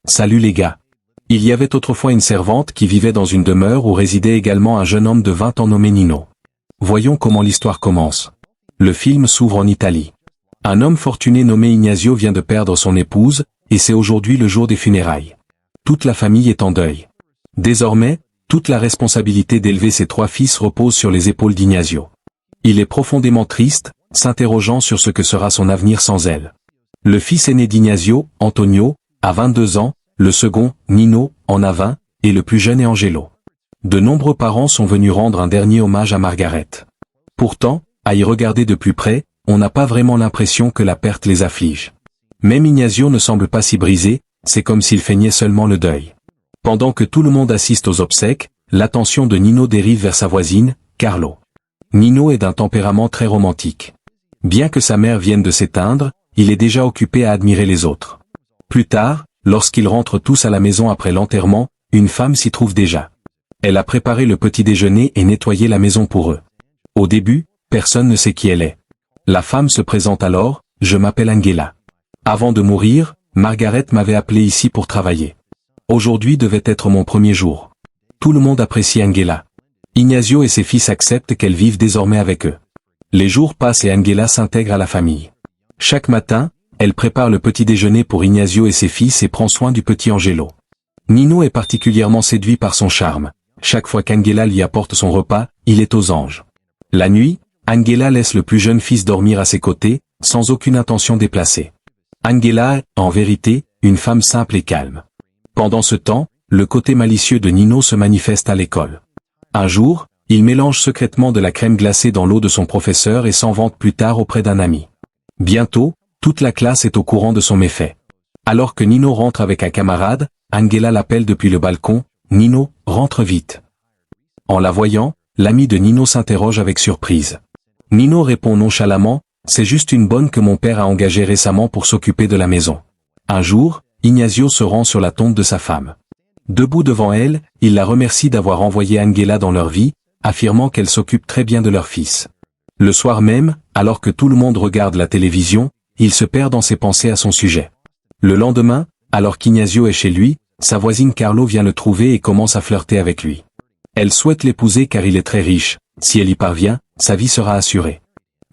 Salut les gars. Il y avait autrefois une servante qui vivait dans une demeure où résidait également un jeune homme de 20 ans nommé Nino. Voyons comment l'histoire commence. Le film s'ouvre en Italie. Un homme fortuné nommé Ignazio vient de perdre son épouse, et c'est aujourd'hui le jour des funérailles. Toute la famille est en deuil. Désormais, toute la responsabilité d'élever ses 3 fils repose sur les épaules d'Ignazio. Il est profondément triste, s'interrogeant sur ce que sera son avenir sans elle. Le fils aîné d'Ignazio, Antonio, a 22 ans, le second, Nino, en a 20, et le plus jeune est Angelo. De nombreux parents sont venus rendre un dernier hommage à Margaret. Pourtant, à y regarder de plus près, on n'a pas vraiment l'impression que la perte les afflige. Même Ignazio ne semble pas si brisé, c'est comme s'il feignait seulement le deuil. Pendant que tout le monde assiste aux obsèques, l'attention de Nino dérive vers sa voisine, Carlo. Nino est d'un tempérament très romantique. Bien que sa mère vienne de s'éteindre, il est déjà occupé à admirer les autres. Plus tard, lorsqu'ils rentrent tous à la maison après l'enterrement, une femme s'y trouve déjà. Elle a préparé le petit déjeuner et nettoyé la maison pour eux. Au début, personne ne sait qui elle est. La femme se présente alors, « Je m'appelle Angela. Avant de mourir, Margaret m'avait appelé ici pour travailler. Aujourd'hui devait être mon premier jour. » Tout le monde apprécie Angela. Ignazio et ses fils acceptent qu'elle vive désormais avec eux. Les jours passent et Angela s'intègre à la famille. Chaque matin, elle prépare le petit déjeuner pour Ignazio et ses fils et prend soin du petit Angelo. Nino est particulièrement séduit par son charme. Chaque fois qu'Angela lui apporte son repas, il est aux anges. La nuit, Angela laisse le plus jeune fils dormir à ses côtés, sans aucune intention déplacée. Angela est, en vérité, une femme simple et calme. Pendant ce temps, le côté malicieux de Nino se manifeste à l'école. Un jour, il mélange secrètement de la crème glacée dans l'eau de son professeur et s'en vante plus tard auprès d'un ami. Bientôt, toute la classe est au courant de son méfait. Alors que Nino rentre avec un camarade, Angela l'appelle depuis le balcon, « Nino, rentre vite !» En la voyant, l'ami de Nino s'interroge avec surprise. Nino répond nonchalamment, « C'est juste une bonne que mon père a engagée récemment pour s'occuper de la maison. » Un jour, Ignazio se rend sur la tombe de sa femme. Debout devant elle, il la remercie d'avoir envoyé Angela dans leur vie, affirmant qu'elle s'occupe très bien de leur fils. Le soir même, alors que tout le monde regarde la télévision, il se perd dans ses pensées à son sujet. Le lendemain, alors qu'Ignazio est chez lui, sa voisine Carlo vient le trouver et commence à flirter avec lui. Elle souhaite l'épouser car il est très riche, si elle y parvient, sa vie sera assurée.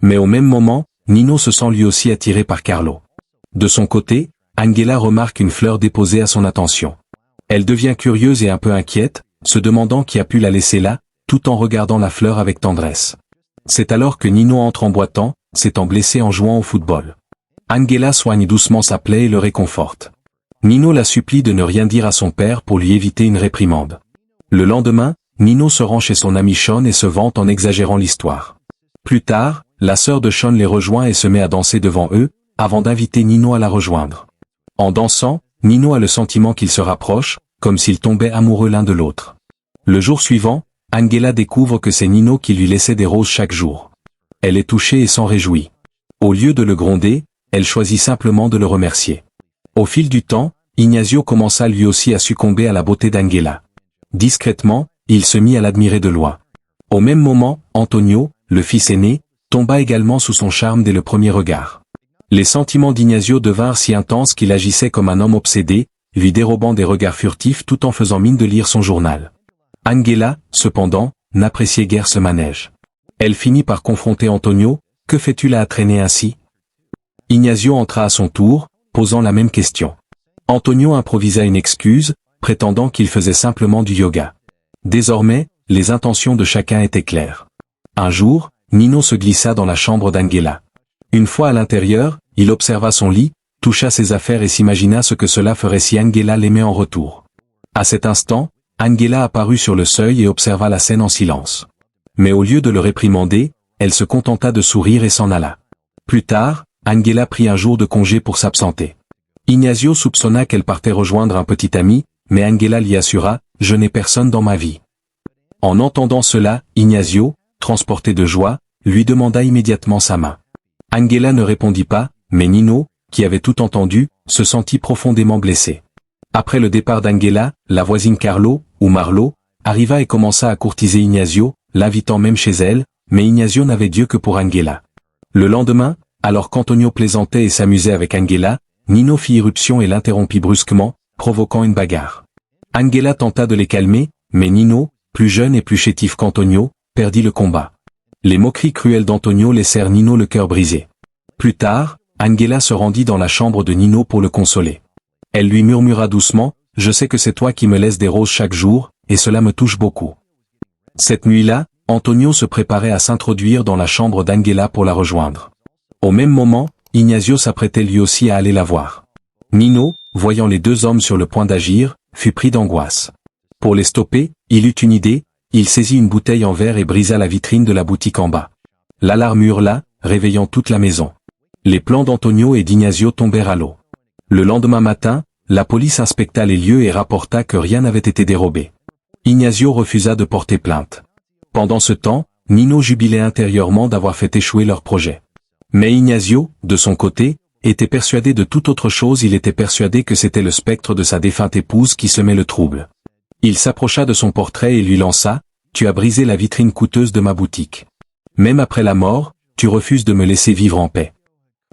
Mais au même moment, Nino se sent lui aussi attiré par Carlo. De son côté, Angela remarque une fleur déposée à son attention. Elle devient curieuse et un peu inquiète, se demandant qui a pu la laisser là, tout en regardant la fleur avec tendresse. C'est alors que Nino entre en boitant, s'étant blessé en jouant au football. Angela soigne doucement sa plaie et le réconforte. Nino la supplie de ne rien dire à son père pour lui éviter une réprimande. Le lendemain, Nino se rend chez son ami Sean et se vante en exagérant l'histoire. Plus tard, la sœur de Sean les rejoint et se met à danser devant eux, avant d'inviter Nino à la rejoindre. En dansant, Nino a le sentiment qu'ils se rapprochent, comme s'ils tombaient amoureux l'un de l'autre. Le jour suivant, Angela découvre que c'est Nino qui lui laissait des roses chaque jour. Elle est touchée et s'en réjouit. Au lieu de le gronder, elle choisit simplement de le remercier. Au fil du temps, Ignazio commença lui aussi à succomber à la beauté d'Angela. Discrètement, il se mit à l'admirer de loin. Au même moment, Antonio, le fils aîné, tomba également sous son charme dès le premier regard. Les sentiments d'Ignazio devinrent si intenses qu'il agissait comme un homme obsédé, lui dérobant des regards furtifs tout en faisant mine de lire son journal. Angela, cependant, n'appréciait guère ce manège. Elle finit par confronter Antonio, « Que fais-tu là à traîner ainsi ?» Ignazio entra à son tour, posant la même question. Antonio improvisa une excuse, prétendant qu'il faisait simplement du yoga. Désormais, les intentions de chacun étaient claires. Un jour, Nino se glissa dans la chambre d'Angela. Une fois à l'intérieur, il observa son lit, toucha ses affaires et s'imagina ce que cela ferait si Angela l'aimait en retour. À cet instant, Angela apparut sur le seuil et observa la scène en silence. Mais au lieu de le réprimander, elle se contenta de sourire et s'en alla. Plus tard, Angela prit un jour de congé pour s'absenter. Ignazio soupçonna qu'elle partait rejoindre un petit ami, mais Angela lui assura, « Je n'ai personne dans ma vie. » En entendant cela, Ignazio, transporté de joie, lui demanda immédiatement sa main. Angela ne répondit pas, mais Nino, qui avait tout entendu, se sentit profondément blessé. Après le départ d'Angela, la voisine Carlo, ou Marlo, arriva et commença à courtiser Ignazio, l'invitant même chez elle, mais Ignazio n'avait d'yeux que pour Angela. Le lendemain, alors qu'Antonio plaisantait et s'amusait avec Angela, Nino fit irruption et l'interrompit brusquement, provoquant une bagarre. Angela tenta de les calmer, mais Nino, plus jeune et plus chétif qu'Antonio, perdit le combat. Les moqueries cruelles d'Antonio laissèrent Nino le cœur brisé. Plus tard, Angela se rendit dans la chambre de Nino pour le consoler. Elle lui murmura doucement, « Je sais que c'est toi qui me laisses des roses chaque jour, et cela me touche beaucoup. » Cette nuit-là, Antonio se préparait à s'introduire dans la chambre d'Angela pour la rejoindre. Au même moment, Ignacio s'apprêtait lui aussi à aller la voir. Nino, voyant les deux hommes sur le point d'agir, fut pris d'angoisse. Pour les stopper, il eut une idée, il saisit une bouteille en verre et brisa la vitrine de la boutique en bas. L'alarme hurla, réveillant toute la maison. Les plans d'Antonio et d'Ignacio tombèrent à l'eau. Le lendemain matin, la police inspecta les lieux et rapporta que rien n'avait été dérobé. Ignacio refusa de porter plainte. Pendant ce temps, Nino jubilait intérieurement d'avoir fait échouer leur projet. Mais Ignacio, de son côté, était persuadé de toute autre chose. Il était persuadé que c'était le spectre de sa défunte épouse qui semait le trouble. Il s'approcha de son portrait et lui lança, « Tu as brisé la vitrine coûteuse de ma boutique. Même après la mort, tu refuses de me laisser vivre en paix. »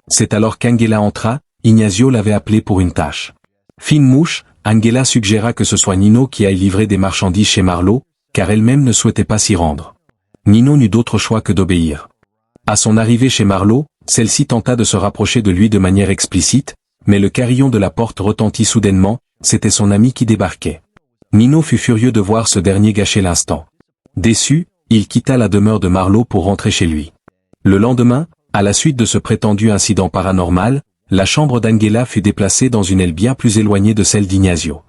C'est alors qu'Angela entra, Ignacio l'avait appelé pour une tâche. Fine mouche, Angela suggéra que ce soit Nino qui aille livrer des marchandises chez Marlowe, car elle-même ne souhaitait pas s'y rendre. Nino n'eut d'autre choix que d'obéir. À son arrivée chez Marlowe, celle-ci tenta de se rapprocher de lui de manière explicite, mais le carillon de la porte retentit soudainement, c'était son ami qui débarquait. Nino fut furieux de voir ce dernier gâcher l'instant. Déçu, il quitta la demeure de Marlowe pour rentrer chez lui. Le lendemain, à la suite de ce prétendu incident paranormal, la chambre d'Angela fut déplacée dans une aile bien plus éloignée de celle d'Ignacio.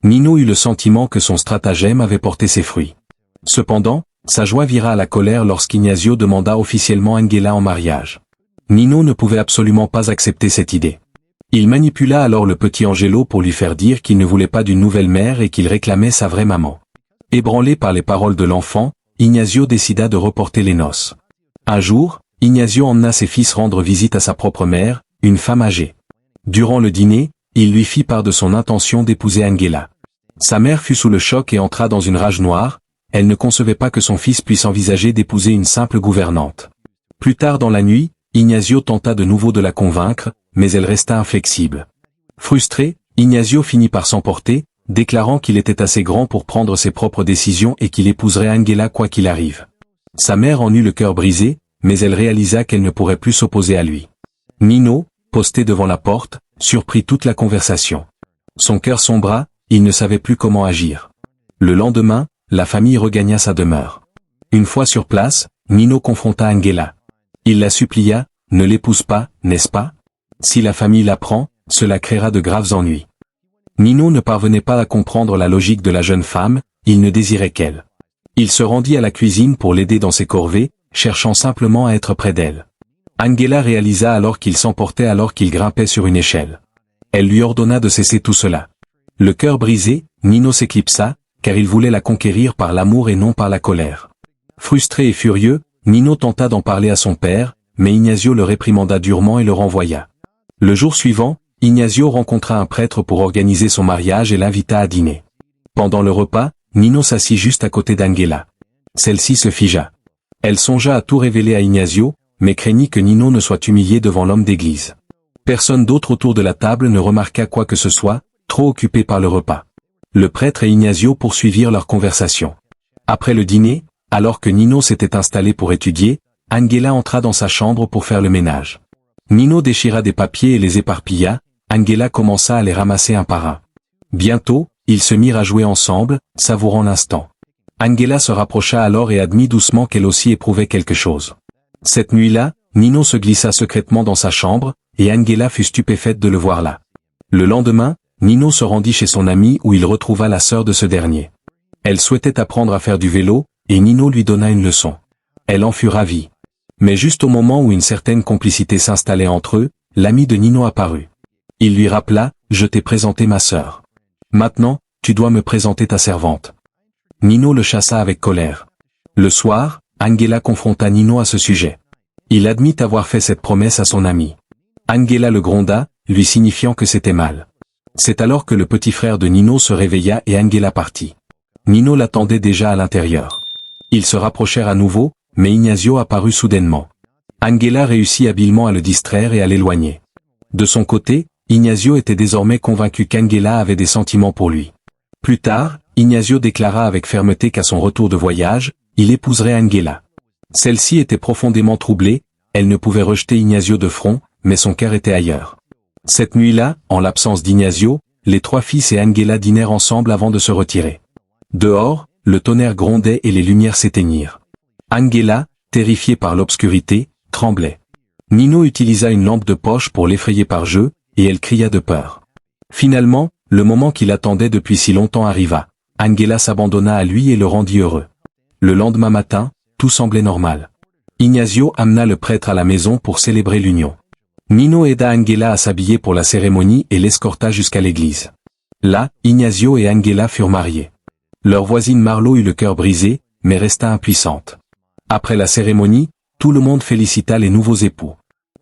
Nino eut le sentiment que son stratagème avait porté ses fruits. Cependant, sa joie vira à la colère lorsqu'Ignacio demanda officiellement Angela en mariage. Nino ne pouvait absolument pas accepter cette idée. Il manipula alors le petit Angelo pour lui faire dire qu'il ne voulait pas d'une nouvelle mère et qu'il réclamait sa vraie maman. Ébranlé par les paroles de l'enfant, Ignacio décida de reporter les noces. Un jour, Ignacio emmena ses fils rendre visite à sa propre mère, une femme âgée. Durant le dîner, il lui fit part de son intention d'épouser Angela. Sa mère fut sous le choc et entra dans une rage noire, elle ne concevait pas que son fils puisse envisager d'épouser une simple gouvernante. Plus tard dans la nuit, Ignacio tenta de nouveau de la convaincre, mais elle resta inflexible. Frustré, Ignacio finit par s'emporter, déclarant qu'il était assez grand pour prendre ses propres décisions et qu'il épouserait Angela quoi qu'il arrive. Sa mère en eut le cœur brisé, mais elle réalisa qu'elle ne pourrait plus s'opposer à lui. Nino, posté devant la porte, surprit toute la conversation. Son cœur sombra, il ne savait plus comment agir. Le lendemain, la famille regagna sa demeure. Une fois sur place, Nino confronta Angela. Il la supplia, « Ne l'épouse pas, n'est-ce pas? Si la famille l'apprend, cela créera de graves ennuis. » Nino ne parvenait pas à comprendre la logique de la jeune femme, il ne désirait qu'elle. Il se rendit à la cuisine pour l'aider dans ses corvées, cherchant simplement à être près d'elle. Angela réalisa alors qu'il s'emportait alors qu'il grimpait sur une échelle. Elle lui ordonna de cesser tout cela. Le cœur brisé, Nino s'éclipsa, car il voulait la conquérir par l'amour et non par la colère. Frustré et furieux, Nino tenta d'en parler à son père, mais Ignacio le réprimanda durement et le renvoya. Le jour suivant, Ignacio rencontra un prêtre pour organiser son mariage et l'invita à dîner. Pendant le repas, Nino s'assit juste à côté d'Angela. Celle-ci se figea. Elle songea à tout révéler à Ignacio, mais craignit que Nino ne soit humilié devant l'homme d'église. Personne d'autre autour de la table ne remarqua quoi que ce soit, trop occupé par le repas. Le prêtre et Ignacio poursuivirent leur conversation. Après le dîner, alors que Nino s'était installé pour étudier, Angela entra dans sa chambre pour faire le ménage. Nino déchira des papiers et les éparpilla, Angela commença à les ramasser un par un. Bientôt, ils se mirent à jouer ensemble, savourant l'instant. Angela se rapprocha alors et admit doucement qu'elle aussi éprouvait quelque chose. Cette nuit-là, Nino se glissa secrètement dans sa chambre, et Angela fut stupéfaite de le voir là. Le lendemain, Nino se rendit chez son ami où il retrouva la sœur de ce dernier. Elle souhaitait apprendre à faire du vélo, et Nino lui donna une leçon. Elle en fut ravie. Mais juste au moment où une certaine complicité s'installait entre eux, l'ami de Nino apparut. Il lui rappela, « Je t'ai présenté ma sœur. Maintenant, tu dois me présenter ta servante. » Nino le chassa avec colère. Le soir, Angela confronta Nino à ce sujet. Il admit avoir fait cette promesse à son ami. Angela le gronda, lui signifiant que c'était mal. C'est alors que le petit frère de Nino se réveilla et Angela partit. Nino l'attendait déjà à l'intérieur. Ils se rapprochèrent à nouveau, mais Ignacio apparut soudainement. Angela réussit habilement à le distraire et à l'éloigner. De son côté, Ignazio était désormais convaincu qu'Angela avait des sentiments pour lui. Plus tard, Ignazio déclara avec fermeté qu'à son retour de voyage, il épouserait Angela. Celle-ci était profondément troublée, elle ne pouvait rejeter Ignazio de front, mais son cœur était ailleurs. Cette nuit-là, en l'absence d'Ignazio, les trois fils et Angela dînèrent ensemble avant de se retirer. Dehors, le tonnerre grondait et les lumières s'éteignirent. Angela, terrifiée par l'obscurité, tremblait. Nino utilisa une lampe de poche pour l'effrayer par jeu, et elle cria de peur. Finalement, le moment qu'il attendait depuis si longtemps arriva. Angela s'abandonna à lui et le rendit heureux. Le lendemain matin, tout semblait normal. Ignazio amena le prêtre à la maison pour célébrer l'union. Nino aida Angela à s'habiller pour la cérémonie et l'escorta jusqu'à l'église. Là, Ignazio et Angela furent mariés. Leur voisine Marlo eut le cœur brisé, mais resta impuissante. Après la cérémonie, tout le monde félicita les nouveaux époux.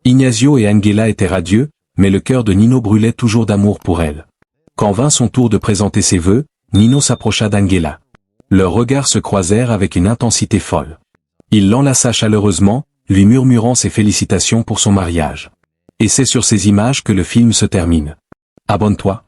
Ignazio et Angela étaient radieux, mais le cœur de Nino brûlait toujours d'amour pour elle. Quand vint son tour de présenter ses vœux, Nino s'approcha d'Angela. Leurs regards se croisèrent avec une intensité folle. Il l'enlaça chaleureusement, lui murmurant ses félicitations pour son mariage. Et c'est sur ces images que le film se termine. Abonne-toi.